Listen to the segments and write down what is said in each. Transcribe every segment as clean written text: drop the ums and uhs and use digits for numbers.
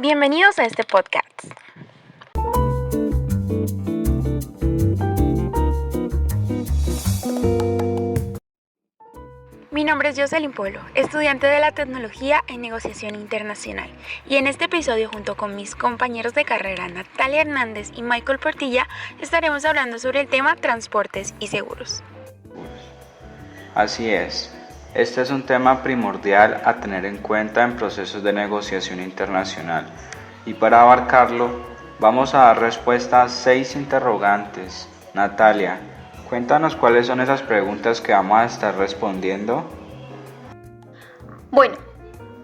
Bienvenidos a este podcast. Mi nombre es Jocelyn Polo, estudiante de la Tecnología en Negociación Internacional, y en este episodio junto con mis compañeros de carrera Natalia Hernández y Michael Portilla estaremos hablando sobre el tema transportes y seguros. Así es, este es un tema primordial a tener en cuenta en procesos de negociación internacional, y para abarcarlo vamos a dar respuesta a 6 interrogantes. Natalia, cuéntanos cuáles son esas preguntas que vamos a estar respondiendo. Bueno,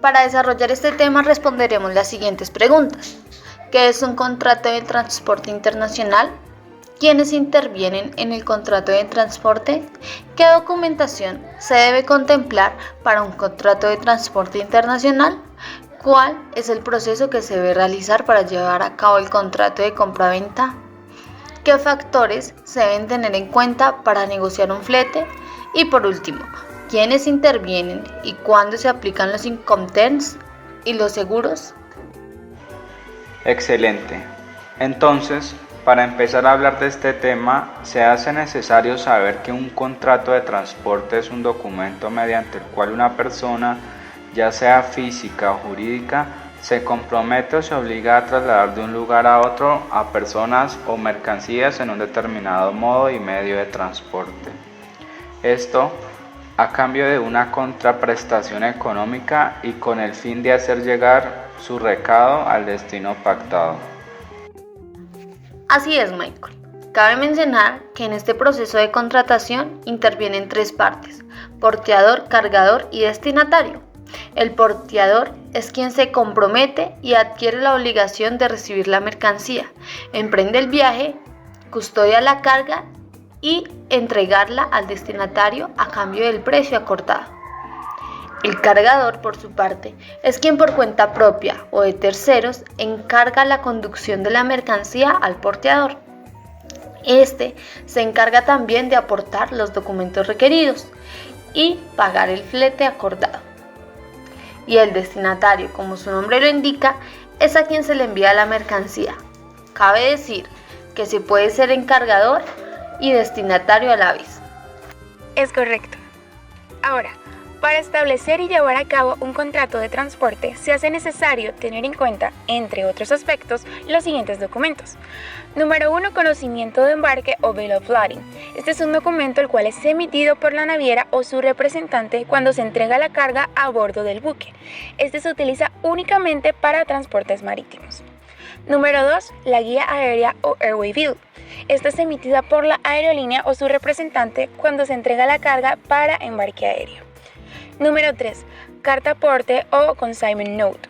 para desarrollar este tema responderemos las siguientes preguntas. ¿Qué es un contrato de transporte internacional? ¿Quiénes intervienen en el contrato de transporte? ¿Qué documentación se debe contemplar para un contrato de transporte internacional? ¿Cuál es el proceso que se debe realizar para llevar a cabo el contrato de compra-venta? ¿Qué factores se deben tener en cuenta para negociar un flete? Y por último, ¿quiénes intervienen y cuándo se aplican los Incoterms y los seguros? Excelente. Entonces, para empezar a hablar de este tema, se hace necesario saber que un contrato de transporte es un documento mediante el cual una persona, ya sea física o jurídica, se compromete o se obliga a trasladar de un lugar a otro a personas o mercancías en un determinado modo y medio de transporte. Esto a cambio de una contraprestación económica y con el fin de hacer llegar su recado al destino pactado. Así es, Michael. Cabe mencionar que en este proceso de contratación intervienen 3 partes: porteador, cargador y destinatario. El porteador es quien se compromete y adquiere la obligación de recibir la mercancía, emprende el viaje, custodia la carga y entregarla al destinatario a cambio del precio acordado. El cargador, por su parte, es quien por cuenta propia o de terceros encarga la conducción de la mercancía al porteador. Este se encarga también de aportar los documentos requeridos y pagar el flete acordado. Y el destinatario, como su nombre lo indica, es a quien se le envía la mercancía. Cabe decir que se puede ser encargador y destinatario a la vez. Es correcto. Ahora, para establecer y llevar a cabo un contrato de transporte se hace necesario tener en cuenta, entre otros aspectos, los siguientes documentos. Número 1. Conocimiento de embarque o Bill of Lading. Este es un documento el cual es emitido por la naviera o su representante cuando se entrega la carga a bordo del buque. Este se utiliza únicamente para transportes marítimos. Número 2. La guía aérea o Airway Bill. Esta es emitida por la aerolínea o su representante cuando se entrega la carga para embarque aéreo. Número 3. Carta aporte o Consignment Note.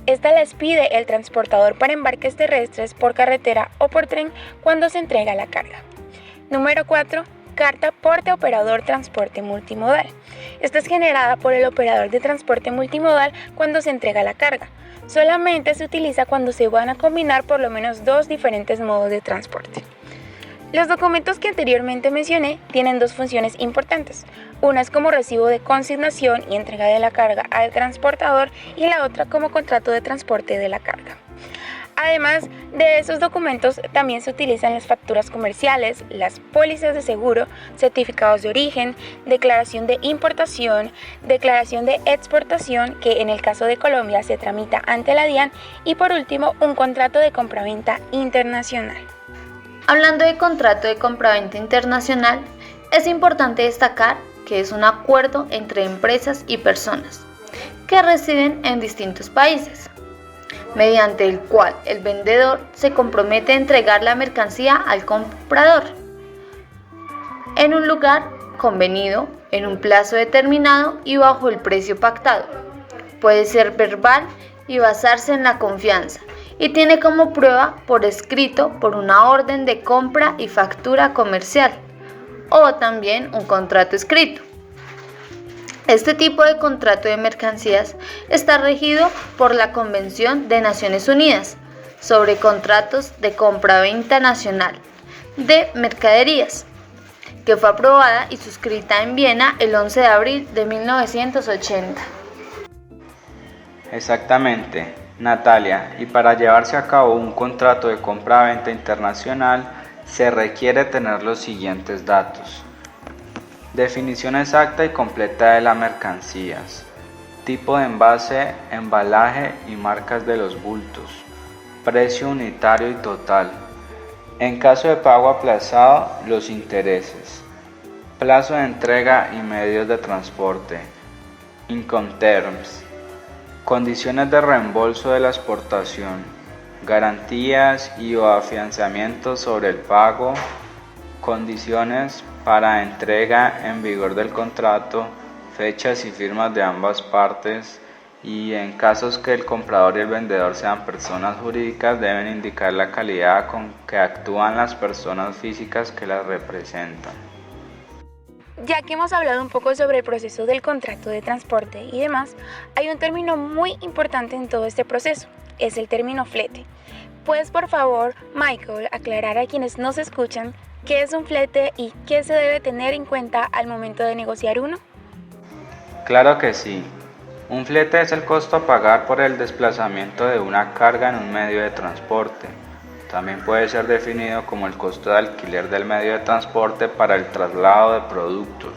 Esta les pide el transportador para embarques terrestres por carretera o por tren cuando se entrega la carga. Número 4. Carta aporte operador transporte multimodal. Esta es generada por el operador de transporte multimodal cuando se entrega la carga. Solamente se utiliza cuando se van a combinar por lo menos 2 diferentes modos de transporte. Los documentos que anteriormente mencioné tienen 2 funciones importantes. Una es como recibo de consignación y entrega de la carga al transportador y la otra como contrato de transporte de la carga. Además de esos documentos, también se utilizan las facturas comerciales, las pólizas de seguro, certificados de origen, declaración de importación, declaración de exportación, que en el caso de Colombia se tramita ante la DIAN, y por último, un contrato de compraventa internacional. Hablando de contrato de compraventa internacional, es importante destacar que es un acuerdo entre empresas y personas que residen en distintos países, mediante el cual el vendedor se compromete a entregar la mercancía al comprador en un lugar convenido, en un plazo determinado y bajo el precio pactado. Puede ser verbal y basarse en la confianza, y tiene como prueba por escrito por una orden de compra y factura comercial o también un contrato escrito. Este tipo de contrato de mercancías está regido por la Convención de Naciones Unidas sobre contratos de compra-venta nacional de mercaderías, que fue aprobada y suscrita en Viena el 11 de abril de 1980. Exactamente. Natalia, y para llevarse a cabo un contrato de compra-venta internacional se requiere tener los siguientes datos. Definición exacta y completa de las mercancías. Tipo de envase, embalaje y marcas de los bultos. Precio unitario y total. En caso de pago aplazado, los intereses. Plazo de entrega y medios de transporte. Incoterms. Condiciones de reembolso de la exportación. Garantías y o afianzamientos sobre el pago. Condiciones para entrega en vigor del contrato. Fechas y firmas de ambas partes, y en casos que el comprador y el vendedor sean personas jurídicas deben indicar la calidad con que actúan las personas físicas que las representan. Ya que hemos hablado un poco sobre el proceso del contrato de transporte y demás, hay un término muy importante en todo este proceso, es el término flete. ¿Puedes por favor, Michael, aclarar a quienes nos escuchan qué es un flete y qué se debe tener en cuenta al momento de negociar uno? Claro que sí. Un flete es el costo a pagar por el desplazamiento de una carga en un medio de transporte. También puede ser definido como el costo de alquiler del medio de transporte para el traslado de productos.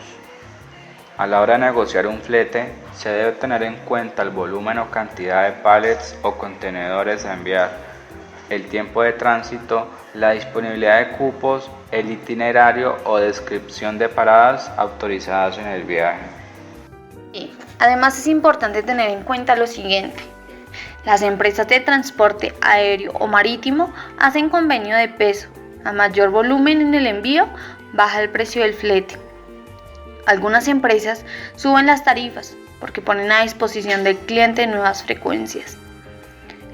A la hora de negociar un flete, se debe tener en cuenta el volumen o cantidad de pallets o contenedores a enviar, el tiempo de tránsito, la disponibilidad de cupos, el itinerario o descripción de paradas autorizadas en el viaje. Además es importante tener en cuenta lo siguiente. Las empresas de transporte aéreo o marítimo hacen convenio de peso. A mayor volumen en el envío, baja el precio del flete. Algunas empresas suben las tarifas porque ponen a disposición del cliente nuevas frecuencias.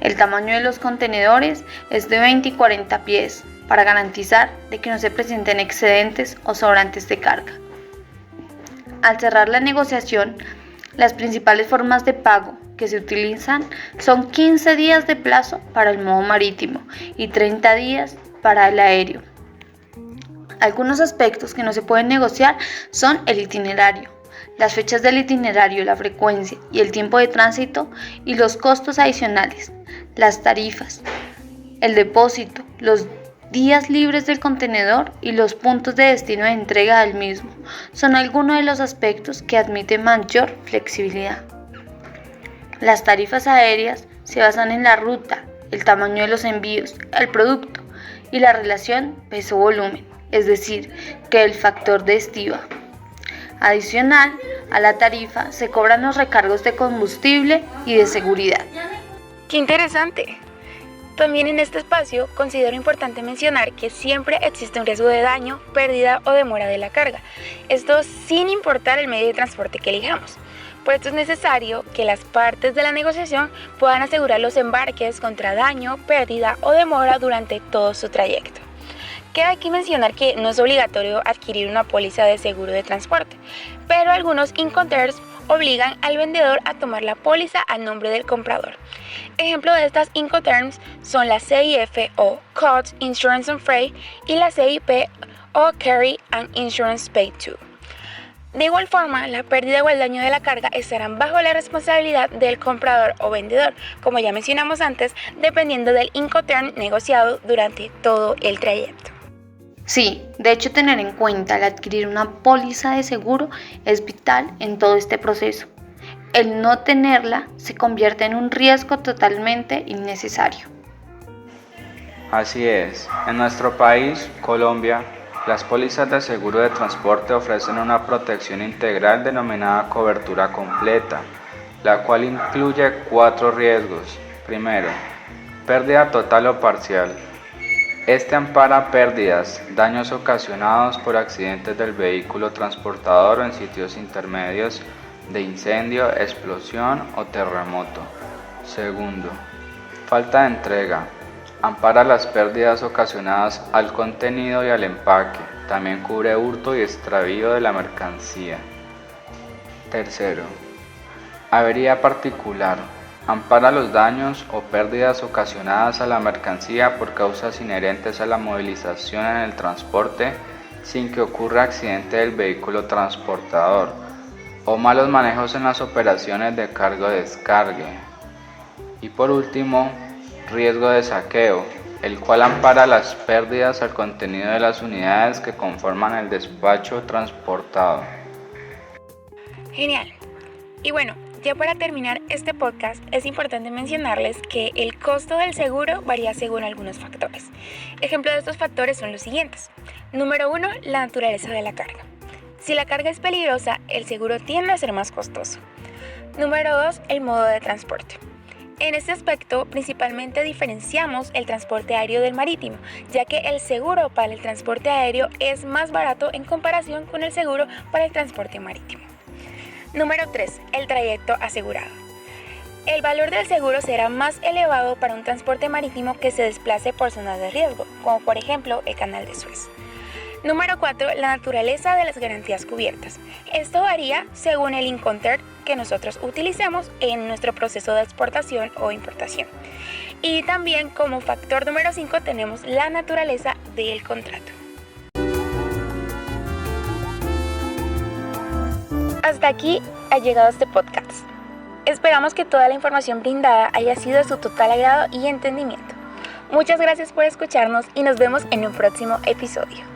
El tamaño de los contenedores es de 20 y 40 pies para garantizar de que no se presenten excedentes o sobrantes de carga. Al cerrar la negociación, las principales formas de pago que se utilizan son 15 días de plazo para el modo marítimo y 30 días para el aéreo. Algunos aspectos que no se pueden negociar son el itinerario, las fechas del itinerario, la frecuencia y el tiempo de tránsito y los costos adicionales, las tarifas, el depósito, los días libres del contenedor y los puntos de destino de entrega del mismo son algunos de los aspectos que admiten mayor flexibilidad. Las tarifas aéreas se basan en la ruta, el tamaño de los envíos, el producto y la relación peso-volumen, es decir, que el factor de estiba. Adicional a la tarifa se cobran los recargos de combustible y de seguridad. ¡Qué interesante! También en este espacio considero importante mencionar que siempre existe un riesgo de daño, pérdida o demora de la carga. Esto sin importar el medio de transporte que elijamos. Por esto es necesario que las partes de la negociación puedan asegurar los embarques contra daño, pérdida o demora durante todo su trayecto. Queda aquí mencionar que no es obligatorio adquirir una póliza de seguro de transporte, pero algunos Incoterms obligan al vendedor a tomar la póliza a nombre del comprador. Ejemplo de estas Incoterms son la CIF o Cost Insurance and Freight y la CIP o Carry and Insurance Paid To. De igual forma, la pérdida o el daño de la carga estarán bajo la responsabilidad del comprador o vendedor, como ya mencionamos antes, dependiendo del Incoterm negociado durante todo el trayecto. Sí, de hecho tener en cuenta el adquirir una póliza de seguro es vital en todo este proceso. El no tenerla se convierte en un riesgo totalmente innecesario. Así es, en nuestro país, Colombia, las pólizas de seguro de transporte ofrecen una protección integral denominada cobertura completa, la cual incluye 4 riesgos. Primero, pérdida total o parcial. Este ampara pérdidas, daños ocasionados por accidentes del vehículo transportador o en sitios intermedios de incendio, explosión o terremoto. Segundo, falta de entrega. Ampara las pérdidas ocasionadas al contenido y al empaque. También cubre hurto y extravío de la mercancía. Tercero, avería particular. Ampara los daños o pérdidas ocasionadas a la mercancía por causas inherentes a la movilización en el transporte sin que ocurra accidente del vehículo transportador o malos manejos en las operaciones de carga o descargue. Y por último, riesgo de saqueo, el cual ampara las pérdidas al contenido de las unidades que conforman el despacho transportado. Genial. Y bueno, ya para terminar este podcast es importante mencionarles que el costo del seguro varía según algunos factores. Ejemplo de estos factores son los siguientes. Número 1, la naturaleza de la carga. Si la carga es peligrosa, el seguro tiende a ser más costoso. Número 2, el modo de transporte. En este aspecto, principalmente diferenciamos el transporte aéreo del marítimo, ya que el seguro para el transporte aéreo es más barato en comparación con el seguro para el transporte marítimo. Número 3, el trayecto asegurado. El valor del seguro será más elevado para un transporte marítimo que se desplace por zonas de riesgo, como por ejemplo el Canal de Suez. Número 4, la naturaleza de las garantías cubiertas. Esto varía según el Incoterm que nosotros utilicemos en nuestro proceso de exportación o importación. Y también como factor número 5 tenemos la naturaleza del contrato. Hasta aquí ha llegado este podcast. Esperamos que toda la información brindada haya sido de su total agrado y entendimiento. Muchas gracias por escucharnos y nos vemos en un próximo episodio.